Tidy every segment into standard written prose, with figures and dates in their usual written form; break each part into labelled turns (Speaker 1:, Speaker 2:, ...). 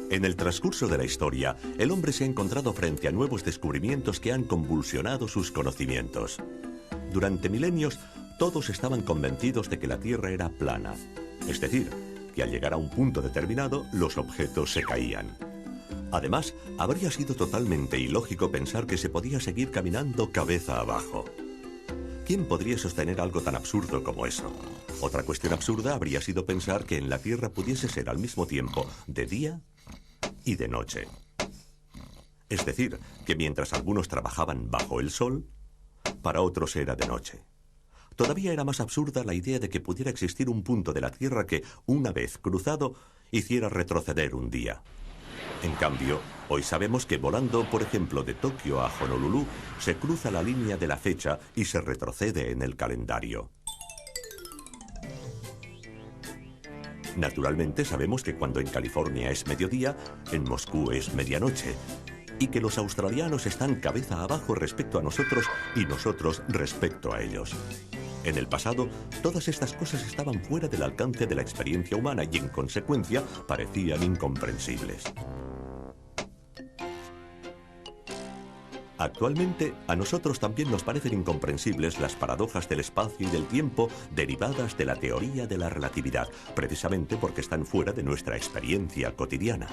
Speaker 1: En el transcurso de la historia, el hombre se ha encontrado frente a nuevos descubrimientos que han convulsionado sus conocimientos. Durante milenios, todos estaban convencidos de que la Tierra era plana, es decir, que al llegar a un punto determinado, los objetos se caían. Además, habría sido totalmente ilógico pensar que se podía seguir caminando cabeza abajo. ¿Quién podría sostener algo tan absurdo como eso? Otra cuestión absurda habría sido pensar que en la Tierra pudiese ser al mismo tiempo de día y de noche. Es decir, que mientras algunos trabajaban bajo el sol, para otros era de noche. Todavía era más absurda la idea de que pudiera existir un punto de la Tierra que, una vez cruzado, hiciera retroceder un día. En cambio, hoy sabemos que volando, por ejemplo, de Tokio a Honolulu, se cruza la línea de la fecha y se retrocede en el calendario. Naturalmente sabemos que cuando en California es mediodía, en Moscú es medianoche, y que los australianos están cabeza abajo respecto a nosotros y nosotros respecto a ellos. En el pasado, todas estas cosas estaban fuera del alcance de la experiencia humana y, en consecuencia, parecían incomprensibles. Actualmente, a nosotros también nos parecen incomprensibles las paradojas del espacio y del tiempo derivadas de la teoría de la relatividad, precisamente porque están fuera de nuestra experiencia cotidiana.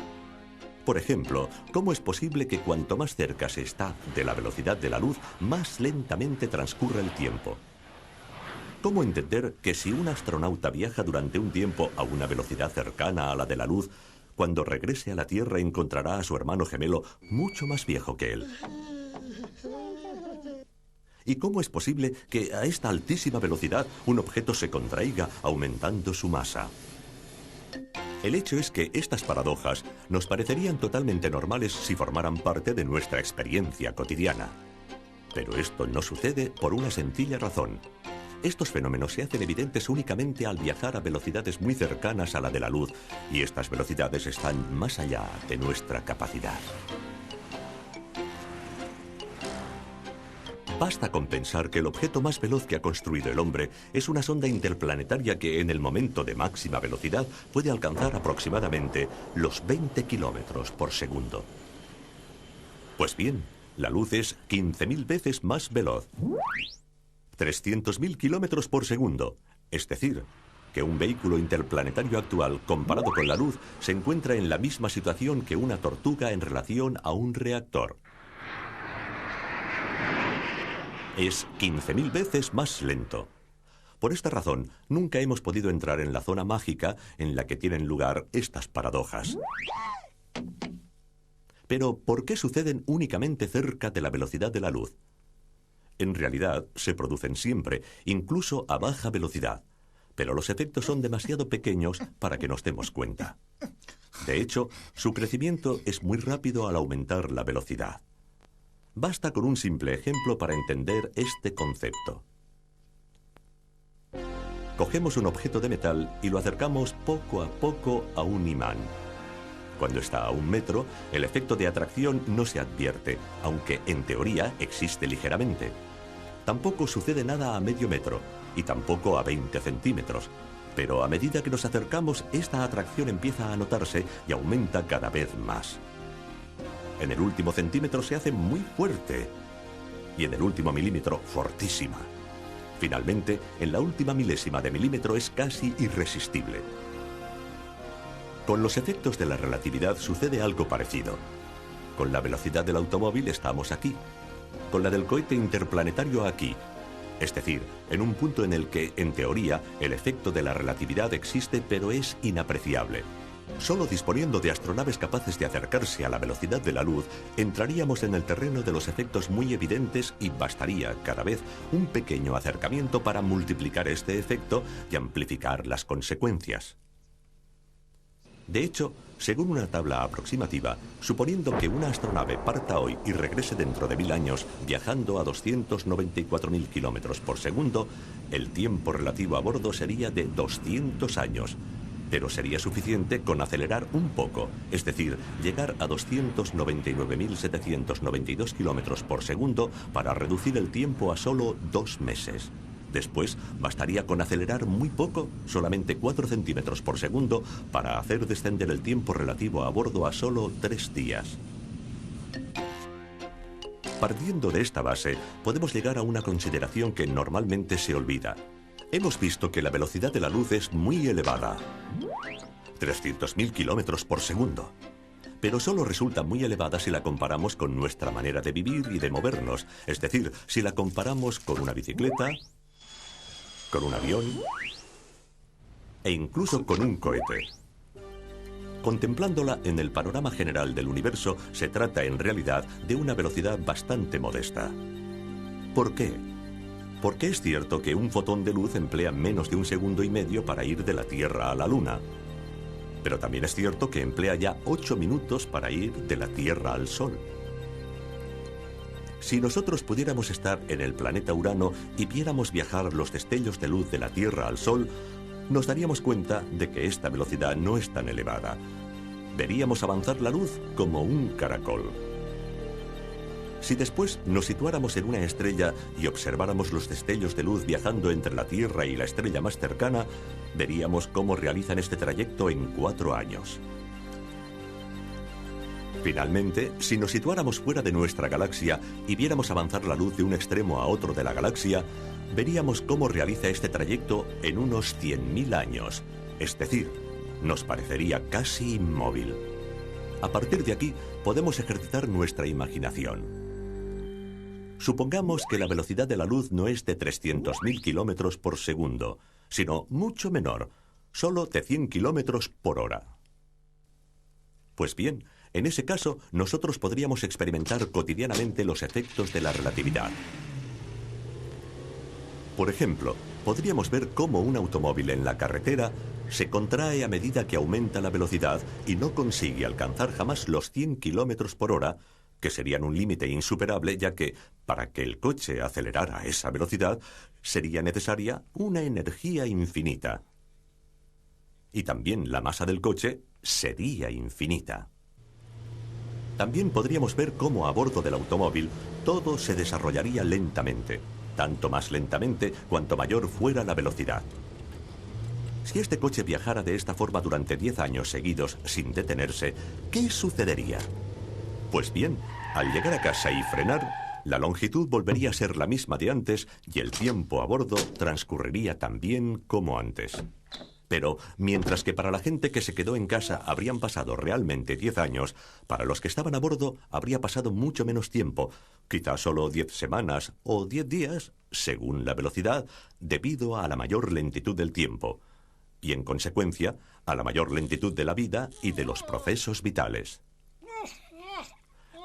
Speaker 1: Por ejemplo, ¿cómo es posible que cuanto más cerca se está de la velocidad de la luz, más lentamente transcurra el tiempo? ¿Cómo entender que si un astronauta viaja durante un tiempo a una velocidad cercana a la de la luz, cuando regrese a la Tierra encontrará a su hermano gemelo mucho más viejo que él? ¿Y cómo es posible que a esta altísima velocidad un objeto se contraiga aumentando su masa? El hecho es que estas paradojas nos parecerían totalmente normales si formaran parte de nuestra experiencia cotidiana. Pero esto no sucede por una sencilla razón. Estos fenómenos se hacen evidentes únicamente al viajar a velocidades muy cercanas a la de la luz, y estas velocidades están más allá de nuestra capacidad. Basta con pensar que el objeto más veloz que ha construido el hombre es una sonda interplanetaria que en el momento de máxima velocidad puede alcanzar aproximadamente los 20 kilómetros por segundo. Pues bien, la luz es 15.000 veces más veloz. 300.000 kilómetros por segundo, es decir, que un vehículo interplanetario actual comparado con la luz se encuentra en la misma situación que una tortuga en relación a un reactor. Es 15.000 veces más lento. Por esta razón, nunca hemos podido entrar en la zona mágica en la que tienen lugar estas paradojas. Pero, ¿por qué suceden únicamente cerca de la velocidad de la luz? En realidad, se producen siempre, incluso a baja velocidad, pero los efectos son demasiado pequeños para que nos demos cuenta. De hecho, su crecimiento es muy rápido al aumentar la velocidad. Basta con un simple ejemplo para entender este concepto. Cogemos un objeto de metal y lo acercamos poco a poco a un imán. Cuando está a 1 metro, el efecto de atracción no se advierte, aunque en teoría existe ligeramente. Tampoco sucede nada a medio metro, y tampoco a 20 centímetros. Pero a medida que nos acercamos, esta atracción empieza a notarse y aumenta cada vez más. En el último centímetro se hace muy fuerte, y en el último milímetro, fortísima. Finalmente, en la última milésima de milímetro es casi irresistible. Con los efectos de la relatividad sucede algo parecido. Con la velocidad del automóvil estamos aquí, con la del cohete interplanetario aquí, es decir, en un punto en el que, en teoría, el efecto de la relatividad existe pero es inapreciable. Solo disponiendo de astronaves capaces de acercarse a la velocidad de la luz, entraríamos en el terreno de los efectos muy evidentes y bastaría, cada vez, un pequeño acercamiento para multiplicar este efecto y amplificar las consecuencias. De hecho, según una tabla aproximativa, suponiendo que una astronave parta hoy y regrese dentro de 1000 años, viajando a 294.000 kilómetros por segundo, el tiempo relativo a bordo sería de 200 años. Pero sería suficiente con acelerar un poco, es decir, llegar a 299.792 kilómetros por segundo para reducir el tiempo a solo 2 meses. Después, bastaría con acelerar muy poco, solamente 4 centímetros por segundo, para hacer descender el tiempo relativo a bordo a solo 3 días. Partiendo de esta base, podemos llegar a una consideración que normalmente se olvida. Hemos visto que la velocidad de la luz es muy elevada, 300.000 kilómetros por segundo. Pero solo resulta muy elevada si la comparamos con nuestra manera de vivir y de movernos. Es decir, si la comparamos con una bicicleta, con un avión e incluso con un cohete. Contemplándola en el panorama general del universo, se trata en realidad de una velocidad bastante modesta. ¿Por qué? Porque es cierto que un fotón de luz emplea menos de 1,5 segundos para ir de la Tierra a la Luna. Pero también es cierto que emplea ya 8 minutos para ir de la Tierra al Sol. Si nosotros pudiéramos estar en el planeta Urano y viéramos viajar los destellos de luz de la Tierra al Sol, nos daríamos cuenta de que esta velocidad no es tan elevada. Veríamos avanzar la luz como un caracol. Si después nos situáramos en una estrella y observáramos los destellos de luz viajando entre la Tierra y la estrella más cercana, veríamos cómo realizan este trayecto en 4 años. Finalmente, si nos situáramos fuera de nuestra galaxia y viéramos avanzar la luz de un extremo a otro de la galaxia, veríamos cómo realiza este trayecto en unos 100.000 años. Es decir, nos parecería casi inmóvil. A partir de aquí, podemos ejercitar nuestra imaginación. Supongamos que la velocidad de la luz no es de 300.000 kilómetros por segundo, sino mucho menor, solo de 100 kilómetros por hora. Pues bien, en ese caso, nosotros podríamos experimentar cotidianamente los efectos de la relatividad. Por ejemplo, podríamos ver cómo un automóvil en la carretera se contrae a medida que aumenta la velocidad y no consigue alcanzar jamás los 100 kilómetros por hora, que serían un límite insuperable, ya que, para que el coche acelerara a esa velocidad, sería necesaria una energía infinita. Y también la masa del coche sería infinita. También podríamos ver cómo a bordo del automóvil todo se desarrollaría lentamente, tanto más lentamente cuanto mayor fuera la velocidad. Si este coche viajara de esta forma durante 10 años seguidos sin detenerse, ¿qué sucedería? Pues bien, al llegar a casa y frenar, la longitud volvería a ser la misma de antes y el tiempo a bordo transcurriría tan bien como antes. Pero, mientras que para la gente que se quedó en casa habrían pasado realmente 10 años, para los que estaban a bordo habría pasado mucho menos tiempo, quizás solo 10 semanas o 10 días, según la velocidad, debido a la mayor lentitud del tiempo, y en consecuencia, a la mayor lentitud de la vida y de los procesos vitales.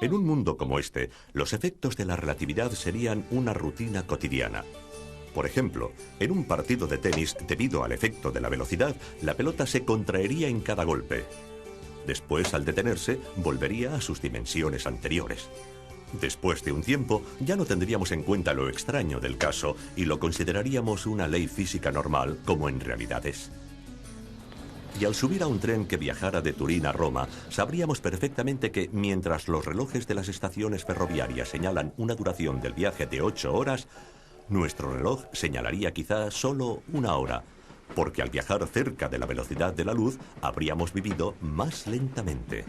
Speaker 1: En un mundo como este, los efectos de la relatividad serían una rutina cotidiana. Por ejemplo, en un partido de tenis, debido al efecto de la velocidad, la pelota se contraería en cada golpe. Después, al detenerse, volvería a sus dimensiones anteriores. Después de un tiempo, ya no tendríamos en cuenta lo extraño del caso y lo consideraríamos una ley física normal, como en realidad es. Y al subir a un tren que viajara de Turín a Roma, sabríamos perfectamente que, mientras los relojes de las estaciones ferroviarias señalan una duración del viaje de 8 horas, nuestro reloj señalaría quizá solo 1 hora, porque al viajar cerca de la velocidad de la luz, habríamos vivido más lentamente.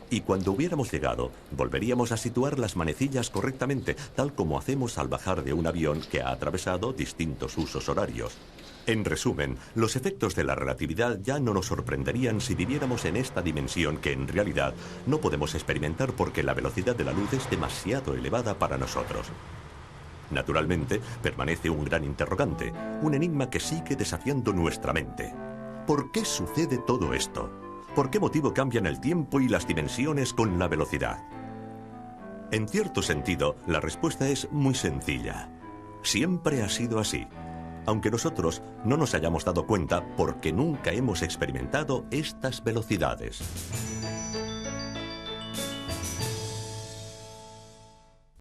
Speaker 1: Y cuando hubiéramos llegado, volveríamos a situar las manecillas correctamente, tal como hacemos al bajar de un avión que ha atravesado distintos usos horarios. En resumen, los efectos de la relatividad ya no nos sorprenderían si viviéramos en esta dimensión que en realidad no podemos experimentar porque la velocidad de la luz es demasiado elevada para nosotros. Naturalmente, permanece un gran interrogante, un enigma que sigue desafiando nuestra mente. ¿Por qué sucede todo esto? ¿Por qué motivo cambian el tiempo y las dimensiones con la velocidad? En cierto sentido, la respuesta es muy sencilla. Siempre ha sido así, aunque nosotros no nos hayamos dado cuenta porque nunca hemos experimentado estas velocidades.